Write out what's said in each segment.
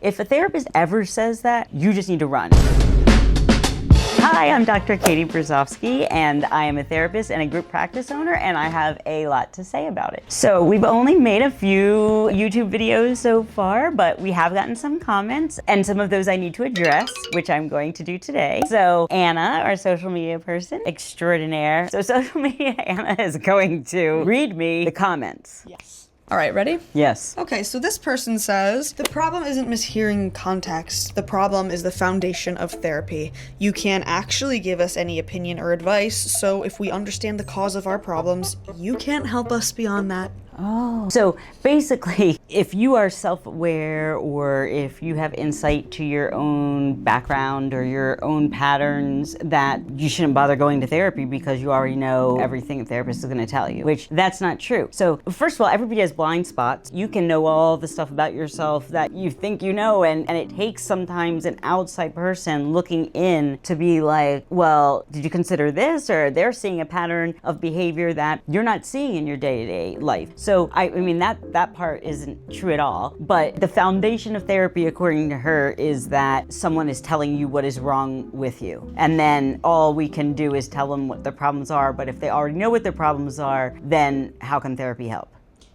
If a therapist ever says that, you just need to run. Hi, I'm Dr. Katie Brzozowski, and I am a therapist and a group practice owner, and I have a lot to say about it. So we've only made a few YouTube videos so far, but we have gotten some comments, and some of those I need to address, which I'm going to do today. So Anna, our social media person extraordinaire. So social media Anna is going to read me the comments. Yes. All right, ready? Yes. Okay, so this person says, the problem isn't mishearing context. The problem is the foundation of therapy. You can't actually give us any opinion or advice, so if we understand the cause of our problems, you can't help us beyond that. Oh. So basically, if you are self-aware or if you have insight to your own background or your own patterns, that you shouldn't bother going to therapy because you already know everything a therapist is going to tell you, which that's not true. So first of all, everybody has blind spots. You can know all the stuff about yourself that you think you know, and it takes sometimes an outside person looking in to be like, well, did you consider this? Or they're seeing a pattern of behavior that you're not seeing in your day-to-day life. So I mean, that part isn't true at all. But the foundation of therapy, according to her, is that someone is telling you what is wrong with you. And then all we can do is tell them what their problems are. But if they already know what their problems are, then how can therapy help?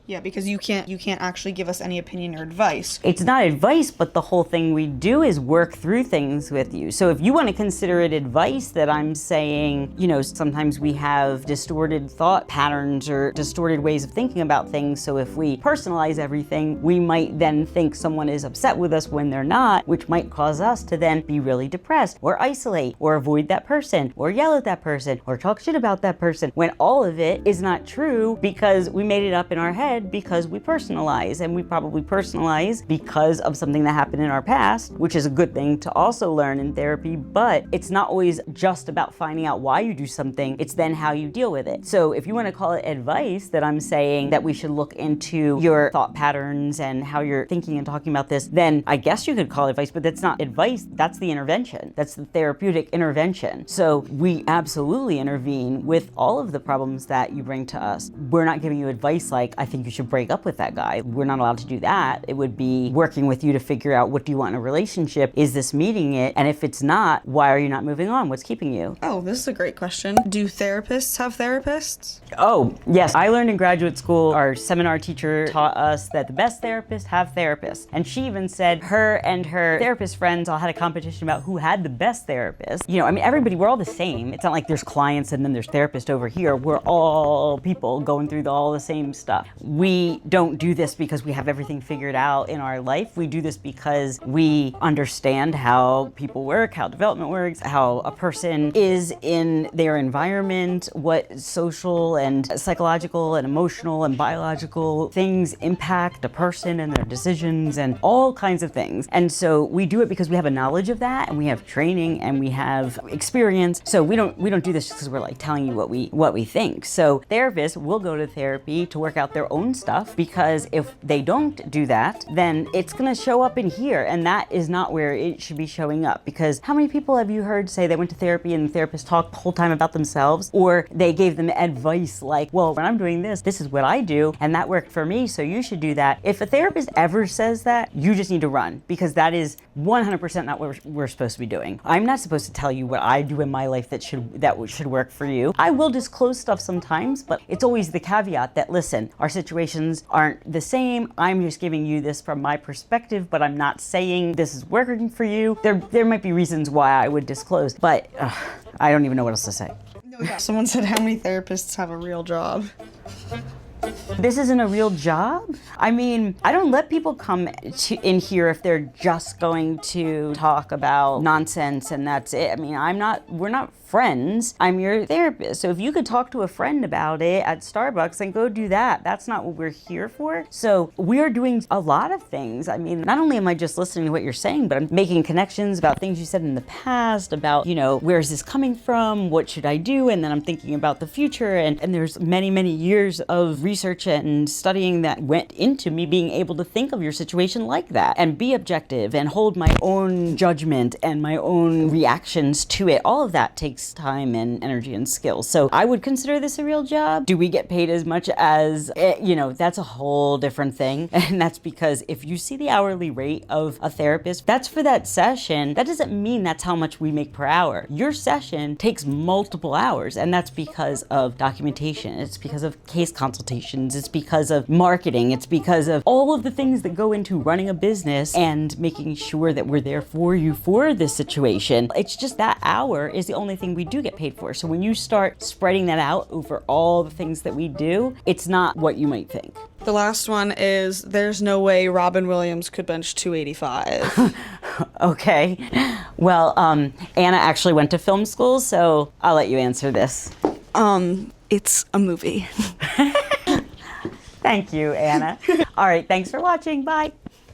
Yeah, because you can't actually give us any opinion or advice. It's not advice, but the whole thing we do is work through things with you. So if you want to consider it advice that I'm saying, you know, sometimes we have distorted thought patterns or distorted ways of thinking about things. So if we personalize everything, we might then think someone is upset with us when they're not, which might cause us to then be really depressed or isolate or avoid that person or yell at that person or talk shit about that person, when all of it is not true because we made it up in our head because we personalize, and we probably personalize because of something that happened in our past, which is a good thing to also learn in therapy, but it's not always just about finding out why you do something, it's then how you deal with it. So if you want to call it advice, that I'm saying that we should look into your thought patterns and how you're thinking and talking about this, then I guess you could call it advice, but that's not advice, that's the intervention. That's the therapeutic intervention. So we absolutely intervene with all of the problems that you bring to us. We're not giving you advice like, I think you should break up with that guy. We're not allowed to do that. It would be working with you to figure out, what do you want in a relationship? Is this meeting it? And if it's not, why are you not moving on? What's keeping you? Oh, this is a great question. Do therapists have therapists? Oh, yes. I learned in graduate school, our seminar teacher taught us that the best therapists have therapists. And she even said her and her therapist friends all had a competition about who had the best therapist. You know, I mean, everybody, we're all the same. It's not like there's clients and then there's therapists over here. We're all people going through all the same stuff. We don't do this because we have everything figured out in our life. We do this because we understand how people work, how development works, how a person is in their environment, what social and psychological and emotional and biological things impact a person and their decisions and all kinds of things. And so we do it because we have a knowledge of that, and we have training and we have experience. So we don't do this just because we're like telling you what we think. So therapists will go to therapy to work out their own stuff, because if they don't do that, then it's gonna show up in here, and that is not where it should be showing up. Because how many people have you heard say they went to therapy and the therapist talked the whole time about themselves, or they gave them advice like, well, when I'm doing this is what I do, and that worked for me, so you should do that. If a therapist ever says that, you just need to run, because that is 100% not what we're supposed to be doing. I'm not supposed to tell you what I do in my life that should work for you. I will disclose stuff sometimes, but it's always the caveat that, listen, our situations aren't the same. I'm just giving you this from my perspective, but I'm not saying this is working for you. There might be reasons why I would disclose, but I don't even know what else to say. Someone said, how many therapists have a real job? This isn't a real job? I mean, I don't let people come in here if they're just going to talk about nonsense and that's it. I mean, we're not friends. I'm your therapist. So if you could talk to a friend about it at Starbucks, then go do that. That's not what we're here for. So we are doing a lot of things. I mean, not only am I just listening to what you're saying, but I'm making connections about things you said in the past, about, you know, where is this coming from? What should I do? And then I'm thinking about the future. And there's many, many years of research and studying that went into me being able to think of your situation like that and be objective and hold my own judgment and my own reactions to it. All of that takes time and energy and skill. So I would consider this a real job. Do we get paid as much as, that's a whole different thing. And that's because if you see the hourly rate of a therapist, that's for that session. That doesn't mean that's how much we make per hour. Your session takes multiple hours, and that's because of documentation. It's because of case consultations. It's because of marketing. It's because of all of the things that go into running a business and making sure that we're there for you for this situation. It's just that hour is the only thing we do get paid for. So when you start spreading that out over all the things that we do, it's not what you might think. The last one is, there's no way Robin Williams could bench 285. Okay. Well, Anna actually went to film school, so I'll let you answer this. It's a movie. Thank you, Anna. All right, thanks for watching. Bye.